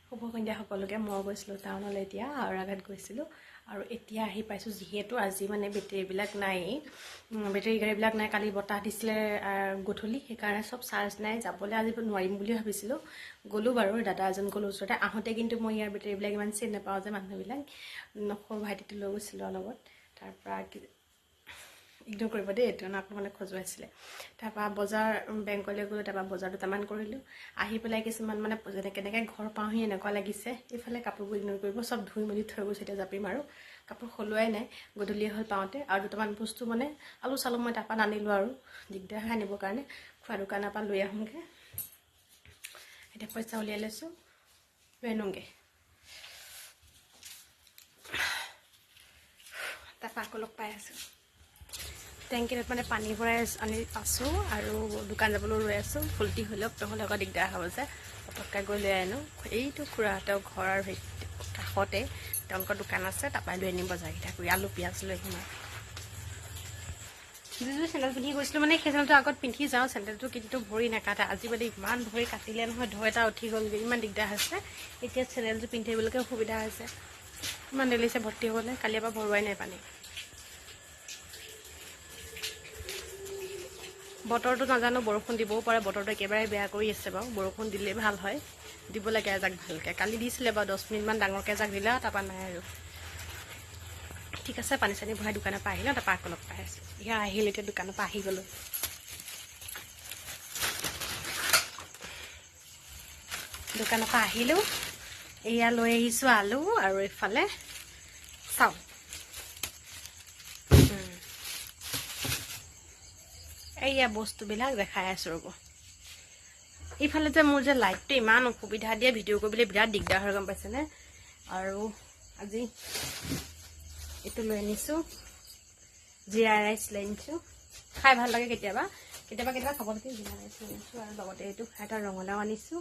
শুভ সন্ধ্যা সকলোকে। মই গৈছিলোঁ টাউনলৈ, এতিয়া আউৰাঘাট গৈছিলোঁ আৰু এতিয়া আহি পাইছোঁ। যিহেতু আজি মানে বেটেৰীবিলাক নাই, বেটেৰী গাড়ীবিলাক নাই, কালি বতাহ দিছিলে গধূলি, সেইকাৰণে চব চাৰ্জ নাই। যাবলৈ আজি নোৱাৰিম বুলি ভাবিছিলোঁ, গ'লোঁ বাৰু, দাদা এজন গ'লোঁ ওচৰতে। আহোঁতে কিন্তু মই ইয়াৰ বেটেৰীবিলাক ইমান চিনি নাপাওঁ যে মানুহবিলাক, সৰু ভাইটিটো লৈ গৈছিলোঁ লগত। তাৰপৰা ইগন'ৰ কৰিব দেই, এইটো মানে খজুৱাইছিলে। তাৰপৰা বজাৰ বেংকলৈ গ'লোঁ, তাৰপৰা বজাৰ দুটামান কৰিলোঁ। আহি পেলাই কিছুমান মানে কেনেকৈ ঘৰ পাওঁহি এনেকুৱা লাগিছে। এইফালে কাপোৰবোৰ ইগন'ৰ কৰিব, চব ধুই মেলি থৈ গৈছোঁ, এতিয়া জাপিম আৰু। কাপোৰ সলোৱাই নাই, গধূলি হ'ল পাওঁতে। আৰু দুটামান বস্তু মানে আলু চালু মই তাৰপৰা নানিলোঁ আৰু, দিগদাৰ হয় আনিবৰ কাৰণে। খোৱা দোকানৰ পৰা লৈ আহোঁগৈ। এতিয়া পইচা উলিয়াই লৈছোঁ, লৈ আনোগৈ। তাৰপৰা আকৌ লগ পাই আছোঁ। টেংকিত মানে পানী ভৰাই আনি আছোঁ আৰু দোকান যাবলৈ ৰৈ আছোঁ। ফুলটি হৈ লওক, নহ'লে আকৌ দিগদাৰ হ'ব যে। পটককৈ গৈ লৈ আনো। এইটো খুৰাহঁতৰ ঘৰৰ কাষতে তেওঁলোকৰ দোকান আছে, তাৰপৰাই লৈ আনিম বজাৰকেইটা কৰি। আলু পিঁয়াজ লৈ আহিম আৰু। যিযোৰ চেণ্ডেল পিন্ধি গৈছিলোঁ মানে সেই চেণ্ডেলটো আগত পিন্ধি যাওঁ, চেণ্ডেলটো কিন্তু ভৰি নাকাটে। আজি মানে ইমান ভৰি কাটিলে নহয়, ঢৌ এটা উঠি গ'লগৈ, ইমান দিগদাৰ হৈছে। এতিয়া চেণ্ডেলটো পিন্ধি আহিবলৈকে অসুবিধা হৈছে, ইমান দেৰিছে ভৰ্তি হ'বলৈ। কালিৰ পৰা ভৰোৱাই নাই পানী। বতৰটো নাজানো, বৰষুণ দিবও পাৰে। বতৰটো একেবাৰে বেয়া কৰি আছে বাৰু, বৰষুণ দিলেই ভাল হয়, দিব লাগে এজাক ভালকৈ। কালি দিছিলে বাৰু 10 মিনিটমান ডাঙৰকৈ এজাক দিলে, তাৰপৰা নাই আৰু। ঠিক আছে, পানী চানী ভৰাই দোকানৰ পৰা আহিলোঁ, তাৰপৰা আকৌ লগ পাই আছোঁ। এয়া আহিল, এতিয়া দোকানৰ পৰা আহি গ'লোঁ। দোকানৰ পৰা আহিলোঁ, এয়া লৈ আহিছোঁ আলু আৰু এইফালে চাউল। এইয়া বস্তুবিলাক দেখাই আছোঁ ৰ'ব। এইফালে যে মোৰ যে লাইটটো ইমান অসুবিধা দিয়ে, ভিডিঅ' কৰিবলৈ বিৰাট দিগদাৰ হয়, গম পাইছেনে? আৰু আজি এইটো লৈ আনিছোঁ, জিৰা ৰাইচ লৈ আনিছোঁ। খাই ভাল লাগে কেতিয়াবা কেতিয়াবা খাব লাগে। জিৰা ৰাইচ লৈ আনিছোঁ আৰু লগতে এইটো এটা ৰঙালাও আনিছোঁ।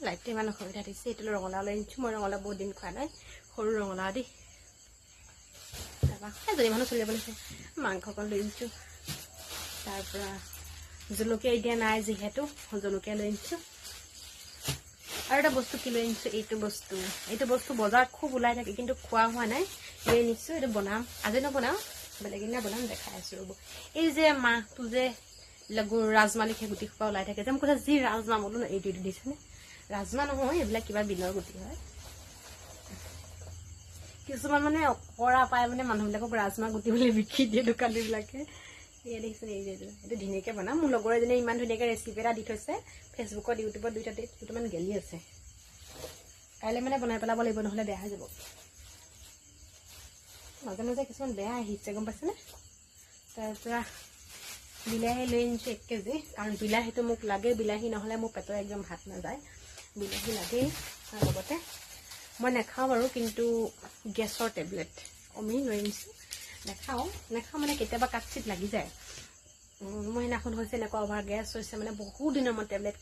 লাইটটো ইমান অসুবিধা দিছে, এইটো ৰঙালাও লৈ আনিছোঁ। মই ৰঙালাও বহুত দিন খোৱা নাই, সৰু ৰঙালাও দেই। তাৰপৰা এজনী মানুহ চলিব লাগিছে। মাংস অকণ লৈ আনিছোঁ। তাৰপৰা জলকীয়া এতিয়া নাই যিহেতু, জলকীয়া লৈ আনিছোঁ। আৰু এটা বস্তু কি লৈ আনিছোঁ, এইটো বস্তু বজাৰত খুব ওলাই থাকে, কিন্তু খোৱা হোৱা নাই, লৈ আনিছোঁ। এইটো বনাম, আজি নবনাওঁ, বেলেগ দিনা বনাম, দেখাই আছোঁ ৰ'ব। এই যে মাহটো যে ৰাজমাহ লিখে গুটি খোপা ওলাই থাকে যে, মোক কৈছে যি ৰাজমাহ, বোলো এইটো দিছেনে? ৰাজমাহ নহয়, এইবিলাক কিবা বিলৰ গুটি হয়। কিছুমান মানে অকৰা পায় মানে মানুহবিলাকক ৰাজমাহ গুটি বুলি বিকি দিয়ে দোকানীবিলাকে। এয়া দেখিছে, এইটো ধুনীয়াকৈ বনাম। মোৰ লগৰ এজনীয়ে ইমান ধুনীয়াকৈ ৰেচিপি এটা দি থৈছে ফেচবুকত, ইউটিউবত, দুটামান গেলি আছে। কাইলৈ মানে বনাই পেলাব লাগিব, নহ'লে বেয়া হৈ যাব। মাজে মাজে কিছুমান বেয়া আহিছে, গম পাইছেনে? তাৰপৰা বিলাহী লৈ আনিছোঁ 1 কেজি, কাৰণ বিলাহীটো মোক লাগে। বিলাহী নহ'লে মোৰ পেটৰ একদম ভাত নাযায়, বিলাহী লাগেই। তাৰ লগতে মই নাখাওঁ বাৰু, কিন্তু গেছৰ টেবলেট আমি লৈ আনিছোঁ। নাখাওঁ মানে কেতিয়াবা কাটচিট লাগি যায়। মই সেইদিনাখন হৈছে এনেকুৱা অভাৰ গেছ হৈছে, মানে বহুত দিনৰ মই টেবলেট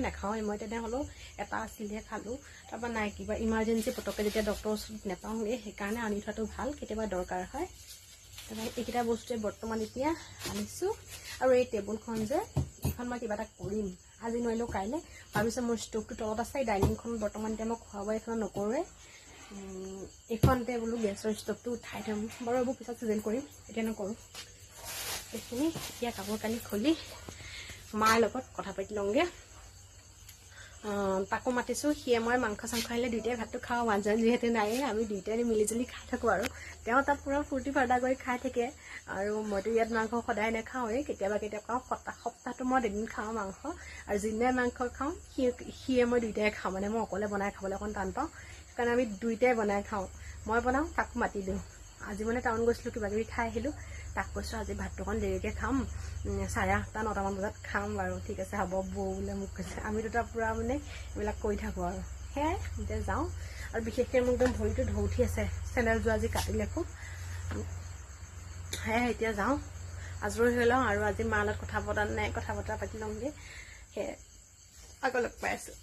নাখাওঁৱেই মই। তেনেহ'লেও এটা আছিলহে, খালোঁ। তাৰপৰা নাই, কিবা ইমাৰ্জেঞ্চি পটককৈ যেতিয়া ডক্টৰৰ ওচৰত নাপাওঁগৈ, সেইকাৰণে আনি থোৱাটো ভাল, কেতিয়াবা দৰকাৰ হয়। তাৰপৰা এইকেইটা বস্তুৱে বৰ্তমান এতিয়া আনিছোঁ। আৰু এই টেবুলখন যে, এইখন মই কিবা এটা কৰিম, আজি নোৱাৰিলেও কাইলৈ। ভাবিছোঁ মোৰ ষ্ট'ভটো তলত আছে, ডাইনিংখন বৰ্তমান এতিয়া মই খোৱা বোৱা এইখন নকৰোঁৱে। এইখনতে বোলো গেছৰ ষ্ট'ভটো উঠাই থ'ম বাৰু, এইবোৰ পিছত চিজিল কৰিম, এতিয়া নকৰোঁ। এইখিনি এতিয়া কাপোৰ কানি খুলি মাৰ লগত কথা পাতি লওঁগৈ। তাকো মাতিছোঁ, সিয়ে মই মাংস চাংস আহিলে দুইটাই ভাতটো খাওঁ। মানুহজন যিহেতু নায়েই, আমি দুইটাই মিলিজুলি খাই থাকোঁ আৰু। তেওঁ তাত পূৰা ফূৰ্তি ফাৰ্তা কৰি খাই থাকে, আৰু মইতো ইয়াত মাংস সদায় নাখাওঁৱেই, কেতিয়াবা খাওঁ। সপ্তাহটো মই এদিন খাওঁ মাংস, আৰু যিদিনাই মাংস খাওঁ সিয়ে মই দুইটাই খাওঁ। মানে মই অকলে বনাই খাবলৈ অকণ টান পাওঁ, সেইকাৰণে আমি দুইটাই বনাই খাওঁ। মই বনাওঁ, তাকো মাতি দিওঁ। আজি মানে টাউন গৈছিলোঁ, কিবাকিবি খাই আহিলোঁ। তাক কৈছোঁ আজি ভাতটো অকণ দেৰিকৈ খাম, 8:30, 9টামান বজাত খাম বাৰু। ঠিক আছে হ'ব বৌ বোলে মোক কৈছে। আমি দুটা পূৰা মানে এইবিলাক কৰি থাকোঁ আৰু। সেয়াই এতিয়া যাওঁ। আৰু বিশেষকৈ মোৰ একদম ভৰিটো ঢৌ উঠি আছে, চেণ্ডেলযোৰ আজি কাটিলে খুব। সেয়াই এতিয়া যাওঁ, আজৰি হৈ লওঁ। আৰু আজি মাৰ লগত কথা বতৰা পাতি লওঁগৈ। সেয়াই আকৌ লগ পাই আছোঁ।